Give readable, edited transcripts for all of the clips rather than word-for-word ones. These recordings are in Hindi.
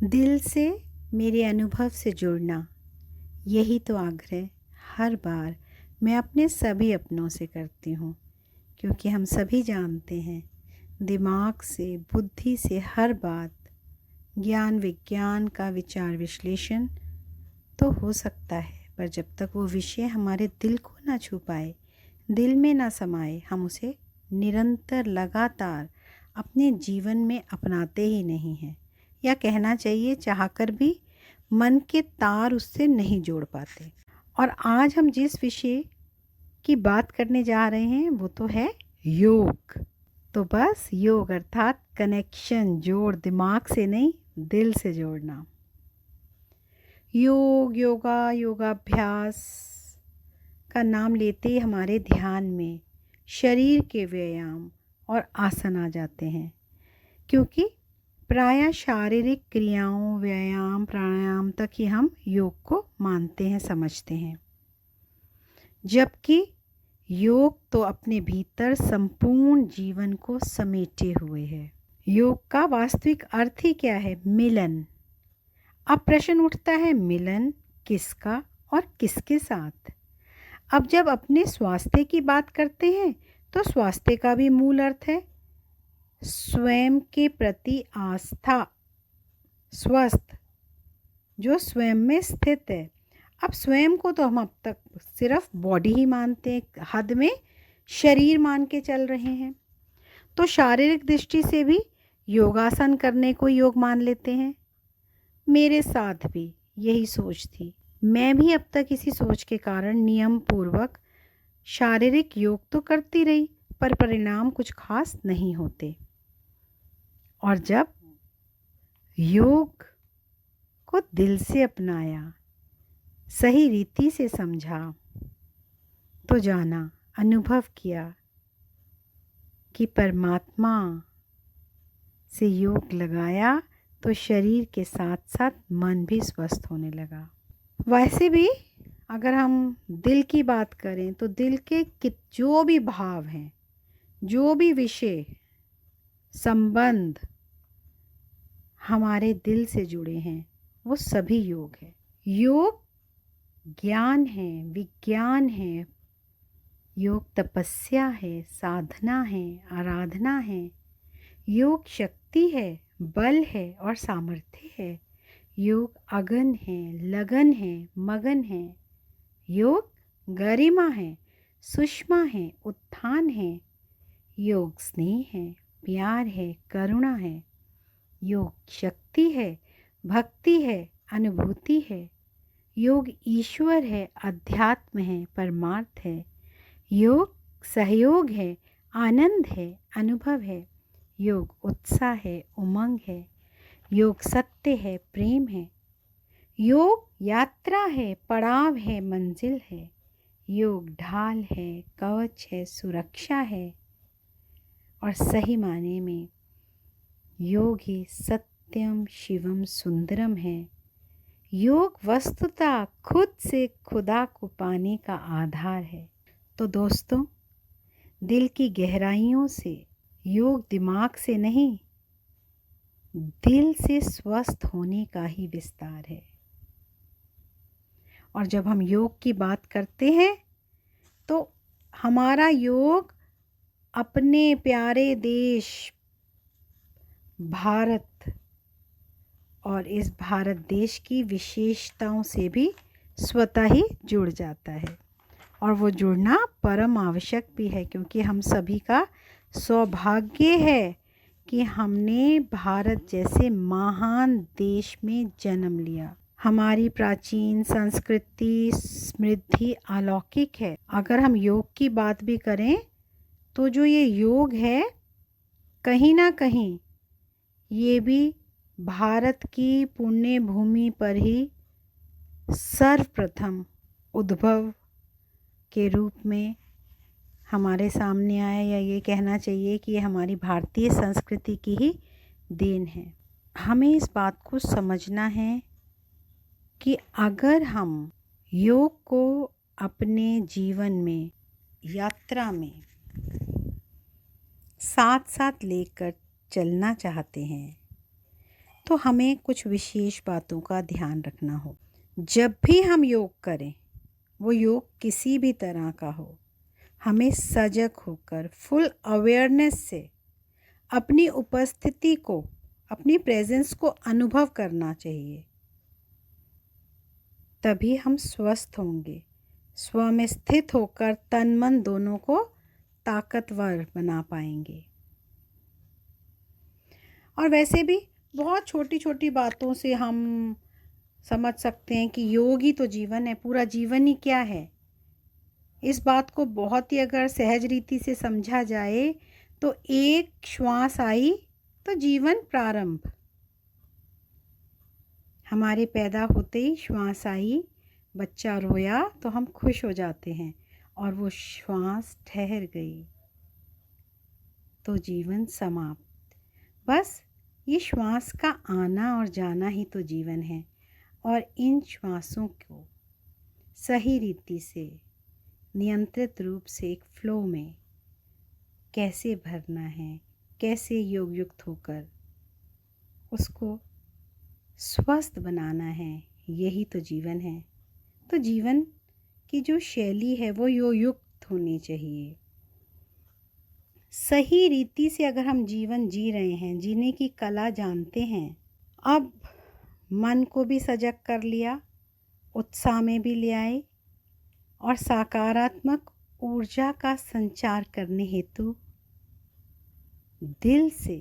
दिल से मेरे अनुभव से जुड़ना, यही तो आग्रह हर बार मैं अपने सभी अपनों से करती हूँ, क्योंकि हम सभी जानते हैं दिमाग से, बुद्धि से हर बात, ज्ञान विज्ञान का विचार विश्लेषण तो हो सकता है, पर जब तक वो विषय हमारे दिल को ना छू पाए, दिल में ना समाए, हम उसे निरंतर लगातार अपने जीवन में अपनाते ही नहीं हैं, या कहना चाहिए चाहकर भी मन के तार उससे नहीं जोड़ पाते। और आज हम जिस विषय की बात करने जा रहे हैं वो तो है योग। तो बस योग अर्थात कनेक्शन, जोड़ दिमाग से नहीं दिल से जोड़ना। योग, योगा, योगाभ्यास का नाम लेते ही हमारे ध्यान में शरीर के व्यायाम और आसन आ जाते हैं, क्योंकि प्रायः शारीरिक क्रियाओं, व्यायाम, प्राणायाम तक ही हम योग को मानते हैं, समझते हैं, जबकि योग तो अपने भीतर संपूर्ण जीवन को समेटे हुए है। योग का वास्तविक अर्थ ही क्या है? मिलन। अब प्रश्न उठता है, मिलन किसका और किसके साथ? अब जब अपने स्वास्थ्य की बात करते हैं तो स्वास्थ्य का भी मूल अर्थ है स्वयं के प्रति आस्था, स्वस्थ, जो स्वयं में स्थित है। अब स्वयं को तो हम अब तक सिर्फ बॉडी ही मानते हैं, हद में शरीर मान के चल रहे हैं। तो शारीरिक दृष्टि से भी योगासन करने को योग मान लेते हैं। मेरे साथ भी यही सोच थी। मैं भी अब तक इसी सोच के कारण नियम पूर्वक शारीरिक योग तो करती रही, पर परिणाम कुछ खास नहीं होते। और जब योग को दिल से अपनाया, सही रीति से समझा, तो जाना, अनुभव किया कि परमात्मा से योग लगाया तो शरीर के साथ साथ मन भी स्वस्थ होने लगा। वैसे भी अगर हम दिल की बात करें तो दिल के जो भी भाव हैं, जो भी विषय, संबंध हमारे दिल से जुड़े हैं, वो सभी योग है। योग ज्ञान है, विज्ञान है, योग तपस्या है, साधना है, आराधना है, योग शक्ति है, बल है और सामर्थ्य है। योग अगन है, लगन है, मगन है। योग गरिमा है, सुषमा है, उत्थान है। योग स्नेह है, प्यार है, करुणा है। योग शक्ति है, भक्ति है, अनुभूति है। योग ईश्वर है, अध्यात्म है, परमार्थ है। योग सहयोग है, आनंद है, अनुभव है। योग उत्साह है, उमंग है। योग सत्य है, प्रेम है। योग यात्रा है, पड़ाव है, मंजिल है। योग ढाल है, कवच है, सुरक्षा है। और सही माने में योग ही सत्यम शिवम सुंदरम है। योग वस्तुतः खुद से खुदा को पाने का आधार है। तो दोस्तों, दिल की गहराइयों से योग दिमाग से नहीं, दिल से स्वस्थ होने का ही विस्तार है। और जब हम योग की बात करते हैं तो हमारा योग अपने प्यारे देश भारत और इस भारत देश की विशेषताओं से भी स्वतः ही जुड़ जाता है। और वो जुड़ना परम आवश्यक भी है, क्योंकि हम सभी का सौभाग्य है कि हमने भारत जैसे महान देश में जन्म लिया। हमारी प्राचीन संस्कृति समृद्धि अलौकिक है। अगर हम योग की बात भी करें तो जो ये योग है, कहीं ना कहीं ये भी भारत की पुण्य भूमि पर ही सर्वप्रथम उद्भव के रूप में हमारे सामने आया, या ये कहना चाहिए कि ये हमारी भारतीय संस्कृति की ही देन है। हमें इस बात को समझना है कि अगर हम योग को अपने जीवन में, यात्रा में साथ साथ लेकर चलना चाहते हैं, तो हमें कुछ विशेष बातों का ध्यान रखना हो। जब भी हम योग करें, वो योग किसी भी तरह का हो, हमें सजग होकर फुल अवेयरनेस से अपनी उपस्थिति को, अपनी प्रेजेंस को अनुभव करना चाहिए। तभी हम स्वस्थ होंगे। स्व में स्थित होकर तन मन दोनों को ताकतवर बना पाएंगे। और वैसे भी बहुत छोटी छोटी बातों से हम समझ सकते हैं कि योग ही तो जीवन है, पूरा जीवन ही क्या है। इस बात को बहुत ही अगर सहज रीति से समझा जाए तो एक श्वास आई तो जीवन प्रारंभ। हमारे पैदा होते ही श्वास आई, बच्चा रोया तो हम खुश हो जाते हैं, और वो श्वास ठहर गई तो जीवन समाप्त। बस ये श्वास का आना और जाना ही तो जीवन है। और इन श्वासों को सही रीति से, नियंत्रित रूप से एक फ्लो में कैसे भरना है, कैसे योग युक्त होकर उसको स्वस्थ बनाना है, यही तो जीवन है। तो जीवन की जो शैली है वो योग युक्त होनी चाहिए। सही रीति से अगर हम जीवन जी रहे हैं, जीने की कला जानते हैं, अब मन को भी सजग कर लिया, उत्साह में भी ले आए, और सकारात्मक ऊर्जा का संचार करने हेतु दिल से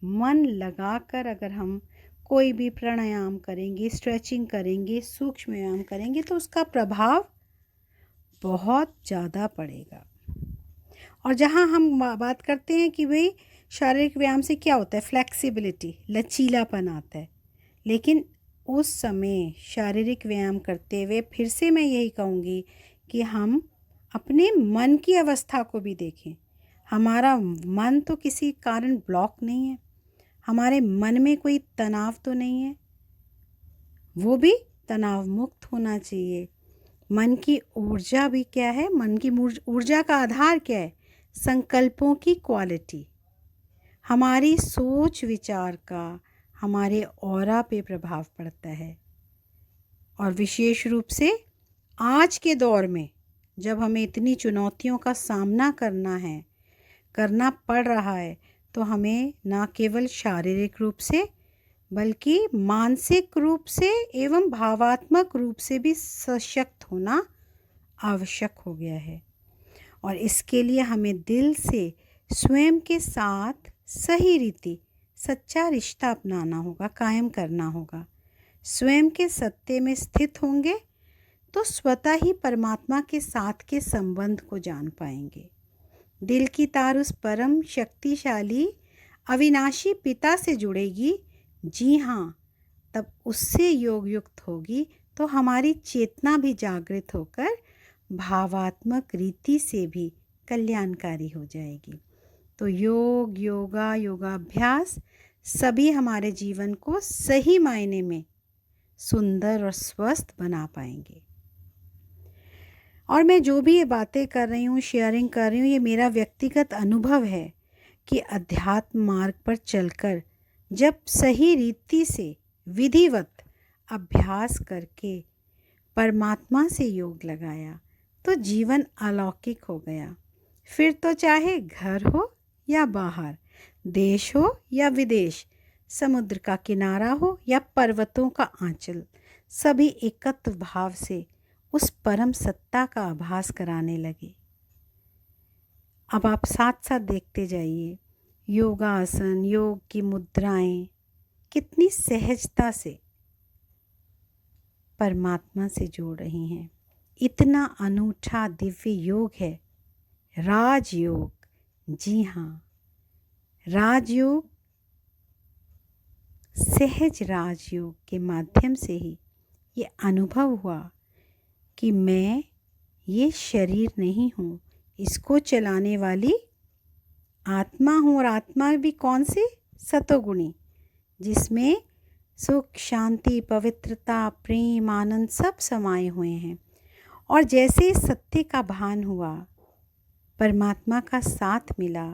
मन लगाकर अगर हम कोई भी प्राणायाम करेंगे, स्ट्रेचिंग करेंगे, सूक्ष्म व्यायाम करेंगे, तो उसका प्रभाव बहुत ज़्यादा पड़ेगा। और जहाँ हम बात करते हैं कि भाई शारीरिक व्यायाम से क्या होता है, फ्लेक्सिबिलिटी, लचीलापन आता है, लेकिन उस समय शारीरिक व्यायाम करते हुए फिर से मैं यही कहूँगी कि हम अपने मन की अवस्था को भी देखें। हमारा मन तो किसी कारण ब्लॉक नहीं है, हमारे मन में कोई तनाव तो नहीं है, वो भी तनाव मुक्त होना चाहिए। मन की ऊर्जा भी क्या है, मन की ऊर्जा का आधार क्या है, संकल्पों की क्वालिटी। हमारी सोच विचार का हमारे ऑरा पे प्रभाव पड़ता है। और विशेष रूप से आज के दौर में जब हमें इतनी चुनौतियों का सामना करना पड़ रहा है, तो हमें न केवल शारीरिक रूप से बल्कि मानसिक रूप से एवं भावात्मक रूप से भी सशक्त होना आवश्यक हो गया है। और इसके लिए हमें दिल से स्वयं के साथ सही रीति सच्चा रिश्ता अपनाना होगा, कायम करना होगा। स्वयं के सत्य में स्थित होंगे तो स्वतः ही परमात्मा के साथ के संबंध को जान पाएंगे। दिल की तार उस परम शक्तिशाली अविनाशी पिता से जुड़ेगी। जी हाँ, तब उससे योग युक्त होगी तो हमारी चेतना भी जागृत होकर भावात्मक रीति से भी कल्याणकारी हो जाएगी। तो योग, योगा, योगाभ्यास सभी हमारे जीवन को सही मायने में सुंदर और स्वस्थ बना पाएंगे। और मैं जो भी ये बातें कर रही हूँ, शेयरिंग कर रही हूँ, ये मेरा व्यक्तिगत अनुभव है कि अध्यात्म मार्ग पर चलकर जब सही रीति से विधिवत अभ्यास करके परमात्मा से योग लगाया तो जीवन अलौकिक हो गया। फिर तो चाहे घर हो या बाहर, देश हो या विदेश, समुद्र का किनारा हो या पर्वतों का आंचल, सभी एकत्व भाव से उस परम सत्ता का आभास कराने लगे। अब आप साथ साथ देखते जाइए, योगासन, योग की मुद्राएं कितनी सहजता से परमात्मा से जोड़ रही हैं। इतना अनूठा दिव्य योग है राजयोग। जी हाँ, राजयोग, सहज राजयोग के माध्यम से ही ये अनुभव हुआ कि मैं ये शरीर नहीं हूँ, इसको चलाने वाली आत्मा हूँ। और आत्मा भी कौन सी? सतोगुणी, जिसमें सुख, शांति, पवित्रता, प्रेम, आनंद सब समाये हुए हैं। और जैसे सत्य का भान हुआ, परमात्मा का साथ मिला,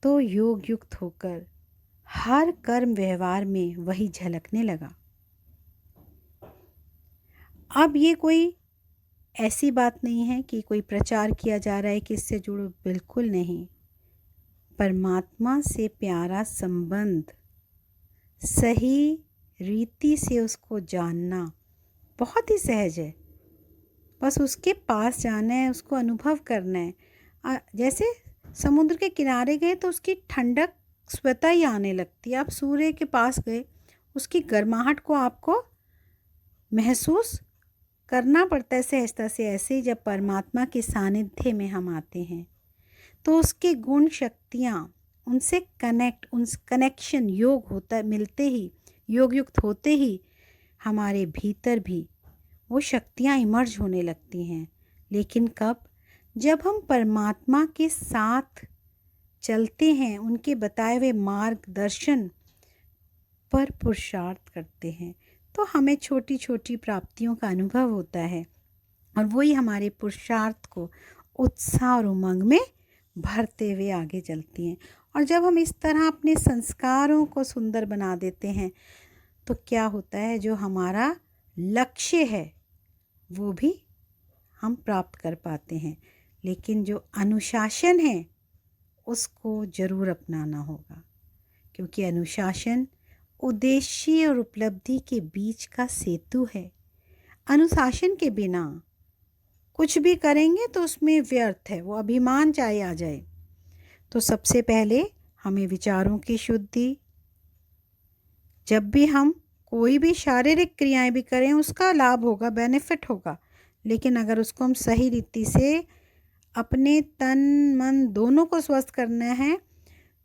तो योग युक्त होकर हर कर्म व्यवहार में वही झलकने लगा। अब ये कोई ऐसी बात नहीं है कि कोई प्रचार किया जा रहा है कि इससे जुड़ो, बिल्कुल नहीं। परमात्मा से प्यारा संबंध, सही रीति से उसको जानना बहुत ही सहज है। बस उसके पास जाना है, उसको अनुभव करना है। जैसे समुद्र के किनारे गए तो उसकी ठंडक स्वतः ही आने लगती है। आप सूर्य के पास गए, उसकी गर्माहट को आपको महसूस करना पड़ता है सहजता से। ऐसे ही जब परमात्मा के सानिध्य में हम आते हैं तो उसके गुण शक्तियाँ, उनसे कनेक्शन योग होता मिलते ही, योग युक्त होते ही हमारे भीतर भी वो शक्तियाँ इमर्ज होने लगती हैं। लेकिन कब? जब हम परमात्मा के साथ चलते हैं, उनके बताए हुए मार्गदर्शन पर पुरुषार्थ करते हैं, तो हमें छोटी छोटी प्राप्तियों का अनुभव होता है और वही हमारे पुरुषार्थ को उत्साह और उमंग में भरते हुए आगे चलती हैं। और जब हम इस तरह अपने संस्कारों को सुंदर बना देते हैं तो क्या होता है, जो हमारा लक्ष्य है वो भी हम प्राप्त कर पाते हैं। लेकिन जो अनुशासन है उसको ज़रूर अपनाना होगा, क्योंकि अनुशासन उद्देश्य और उपलब्धि के बीच का सेतु है। अनुशासन के बिना कुछ भी करेंगे तो उसमें व्यर्थ है, वो अभिमान चाहे आ जाए। तो सबसे पहले हमें विचारों की शुद्धि, जब भी हम कोई भी शारीरिक क्रियाएं भी करें उसका लाभ होगा, बेनिफिट होगा, लेकिन अगर उसको हम सही रीति से अपने तन मन दोनों को स्वस्थ करना है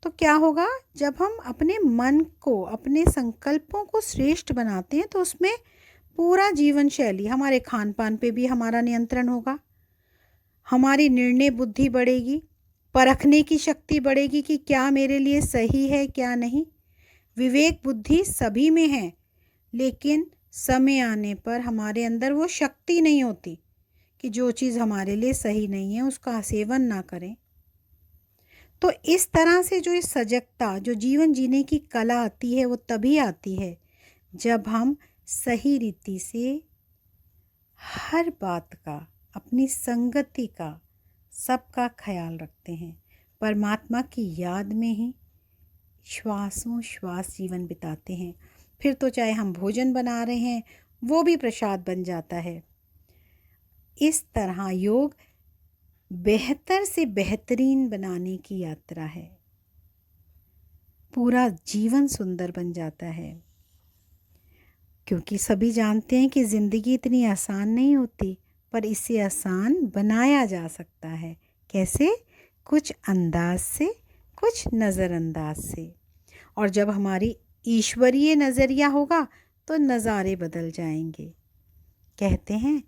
तो क्या होगा, जब हम अपने मन को, अपने संकल्पों को श्रेष्ठ बनाते हैं तो उसमें पूरा जीवन शैली, हमारे खान पान पे भी हमारा नियंत्रण होगा, हमारी निर्णय बुद्धि बढ़ेगी, परखने की शक्ति बढ़ेगी कि क्या मेरे लिए सही है क्या नहीं। विवेक बुद्धि सभी में है, लेकिन समय आने पर हमारे अंदर वो शक्ति नहीं होती कि जो चीज़ हमारे लिए सही नहीं है उसका सेवन ना करें। तो इस तरह से जो इस सजगता, जो जीवन जीने की कला आती है, वो तभी आती है जब हम सही रीति से हर बात का, अपनी संगति का, सबका ख्याल रखते हैं। परमात्मा की याद में ही श्वासों श्वास जीवन बिताते हैं। फिर तो चाहे हम भोजन बना रहे हैं वो भी प्रसाद बन जाता है। इस तरह योग बेहतर से बेहतरीन बनाने की यात्रा है। पूरा जीवन सुंदर बन जाता है, क्योंकि सभी जानते हैं कि ज़िंदगी इतनी आसान नहीं होती, पर इसे आसान बनाया जा सकता है। कैसे? कुछ अंदाज से, कुछ नज़रअंदाज से। और जब हमारी ईश्वरीय नज़रिया होगा तो नज़ारे बदल जाएंगे। कहते हैं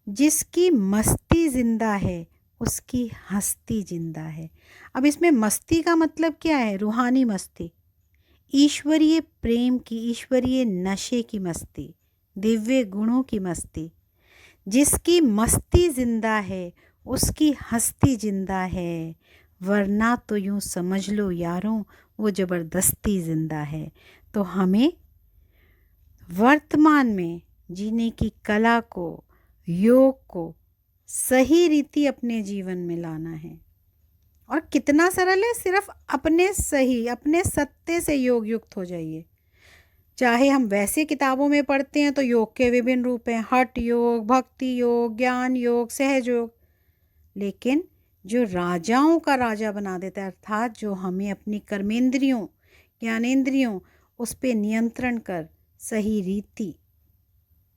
जिसकी मस्ती जिंदा है उसकी हस्ती जिंदा है। अब इसमें मस्ती का मतलब क्या है? रूहानी मस्ती, ईश्वरीय प्रेम की, ईश्वरीय नशे की मस्ती, दिव्य गुणों की मस्ती। जिसकी मस्ती जिंदा है उसकी हस्ती जिंदा है, वरना तो यूँ समझ लो यारों वो ज़बरदस्ती जिंदा है। तो हमें वर्तमान में जीने की कला को, योग को सही रीति अपने जीवन में लाना है। और कितना सरल है, सिर्फ अपने सही, अपने सत्य से योग युक्त हो जाइए। चाहे हम वैसे किताबों में पढ़ते हैं तो योग के विभिन्न रूप हैं, हठ योग, भक्ति योग, ज्ञान योग, सहज योग। लेकिन जो राजाओं का राजा बना देता है, अर्थात जो हमें अपनी कर्मेंद्रियों, ज्ञानेंद्रियों, उस पे नियंत्रण कर सही रीति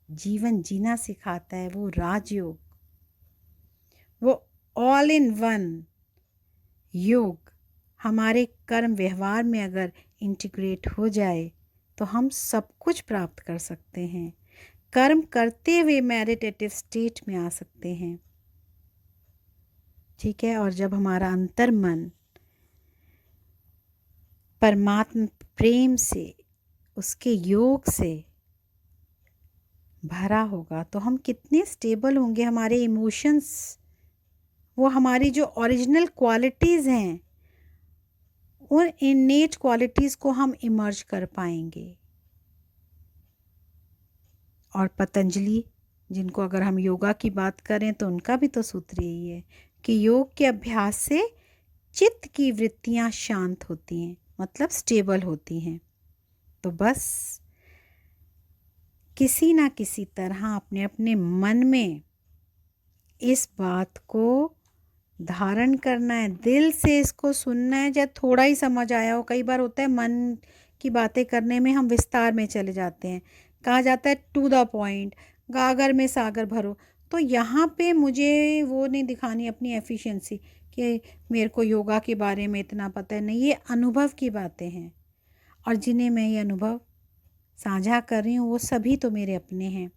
जीवन जीना सिखाता है, वो राजयोग, वो ऑल इन वन योग हमारे कर्म व्यवहार में अगर इंटीग्रेट हो जाए तो हम सब कुछ प्राप्त कर सकते हैं। कर्म करते हुए मेडिटेटिव स्टेट में आ सकते हैं। ठीक है। और जब हमारा अंतर मन परमात्मा प्रेम से, उसके योग से भरा होगा तो हम कितने स्टेबल होंगे। हमारे इमोशंस, वो हमारी जो ओरिजिनल क्वालिटीज़ हैं उन इनेट क्वालिटीज़ को हम इमर्ज कर पाएंगे। और पतंजलि, जिनको अगर हम योगा की बात करें तो उनका भी तो सूत्र यही है कि योग के अभ्यास से चित्त की वृत्तियां शांत होती हैं, मतलब स्टेबल होती हैं। तो बस किसी ना किसी तरह अपने अपने मन में इस बात को धारण करना है, दिल से इसको सुनना है। चाहे थोड़ा ही समझ आया हो, कई बार होता है मन की बातें करने में हम विस्तार में चले जाते हैं, कहा जाता है टू द पॉइंट, गागर में सागर भरो। तो यहाँ पे मुझे वो नहीं दिखानी अपनी एफिशिएंसी कि मेरे को योगा के बारे में इतना पता है, नहीं, ये अनुभव की बातें हैं। और जिन्हें मैं ये अनुभव साझा कर रही हूँ वो सभी तो मेरे अपने हैं।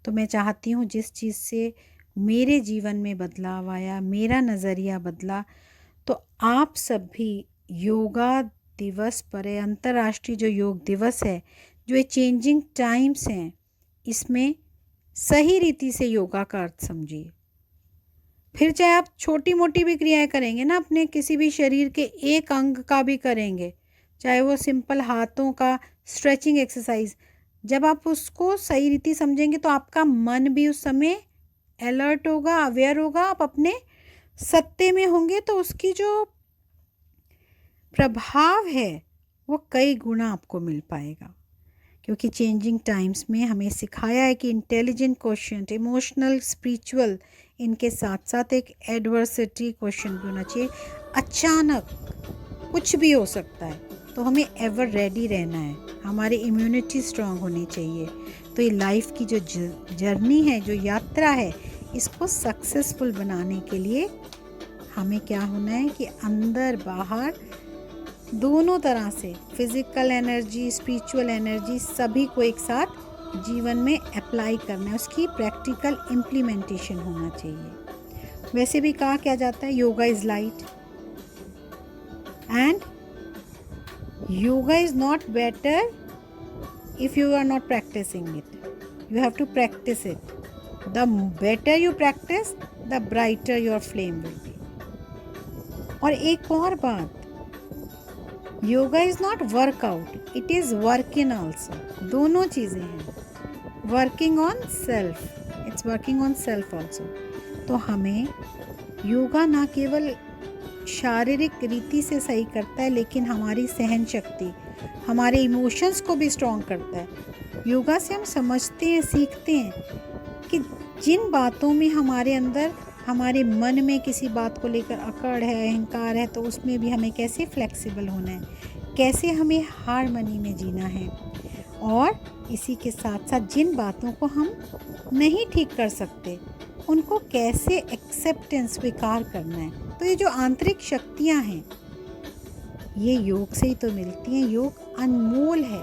तो मैं चाहती हूँ जिस चीज़ से मेरे जीवन में बदलाव आया, मेरा नज़रिया बदला, तो आप सब भी योगा दिवस पर, अंतर्राष्ट्रीय जो योग दिवस है, जो ये चेंजिंग टाइम्स हैं, इसमें सही रीति से योगा का अर्थ समझिए। फिर चाहे आप छोटी मोटी भी क्रियाएं करेंगे ना, अपने किसी भी शरीर के एक अंग का भी करेंगे, चाहे वो सिंपल हाथों का स्ट्रेचिंग एक्सरसाइज, जब आप उसको सही रीति समझेंगे तो आपका मन भी उस समय अलर्ट होगा, अवेयर होगा, आप अपने सत्ते में होंगे, तो उसकी जो प्रभाव है वो कई गुना आपको मिल पाएगा। क्योंकि चेंजिंग टाइम्स में हमें सिखाया है कि इंटेलिजेंट क्वेश्चन, इमोशनल, स्पिरिचुअल, इनके साथ साथ एक एडवर्सिटी क्वेश्चन भी होना चाहिए। अचानक कुछ भी हो सकता है, तो हमें एवर रेडी रहना है, हमारी इम्यूनिटी स्ट्रांग होनी चाहिए। तो ये लाइफ की जो जर्नी है, जो यात्रा है, इसको सक्सेसफुल बनाने के लिए हमें क्या होना है कि अंदर बाहर दोनों तरह से, फिजिकल एनर्जी, स्पिरिचुअल एनर्जी, सभी को एक साथ जीवन में अप्लाई करना है, उसकी प्रैक्टिकल इम्प्लीमेंटेशन होना चाहिए। वैसे भी कहा क्या जाता है, yoga is light and yoga is not better if you are not practicing it. You have to practice it. The better you practice, the brighter your flame will be. और एक और बात, yoga is not workout, it is work in also. दोनों चीज़ें हैं, working on self, it's working on self also. तो हमें योगा ना केवल शारीरिक रीति से सही करता है, लेकिन हमारी सहन शक्ति, हमारे इमोशंस को भी स्ट्रॉन्ग करता है। योगा से हम समझते हैं, सीखते हैं कि जिन बातों में हमारे अंदर, हमारे मन में किसी बात को लेकर अकड़ है, अहंकार है, तो उसमें भी हमें कैसे फ्लेक्सिबल होना है, कैसे हमें हार्मनी में जीना है। और इसी के साथ साथ जिन बातों को हम नहीं ठीक कर सकते, उनको कैसे एक्सेप्टेंस, स्वीकार करना है। तो ये जो आंतरिक शक्तियाँ हैं, ये योग से ही तो मिलती हैं। योग अनमोल है।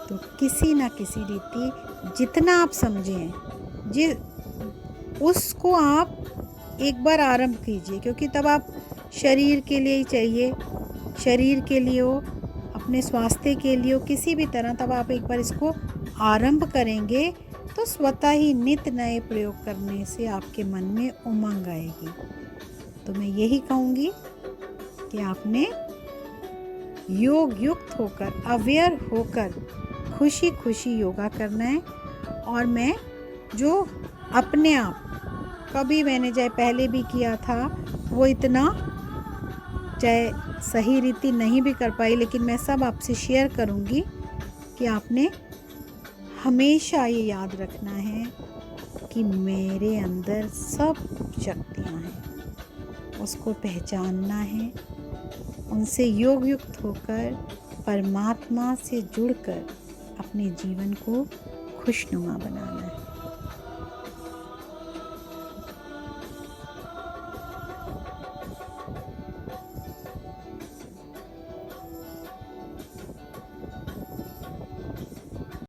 तो किसी ना किसी रीति जितना आप समझें, उसको आप एक बार आरंभ कीजिए, क्योंकि तब आप शरीर के लिए ही चाहिए, शरीर के लिए हो, अपने स्वास्थ्य के लिए हो, किसी भी तरह, तब आप एक बार इसको आरंभ करेंगे तो स्वतः ही नित नए प्रयोग करने से आपके मन में उमंग आएगी। तो मैं यही कहूँगी कि आपने योग युक्त होकर, अवेयर होकर खुशी खुशी योगा करना है। और मैं जो अपने आप, कभी मैंने चाहे पहले भी किया था, वो इतना चाहे सही रीति नहीं भी कर पाई, लेकिन मैं सब आपसे शेयर करूँगी कि आपने हमेशा ये याद रखना है कि मेरे अंदर सब शक्तियाँ हैं, उसको पहचानना है, उनसे योग युक्त होकर, परमात्मा से जुड़कर अपने जीवन को खुशनुमा बनाना है।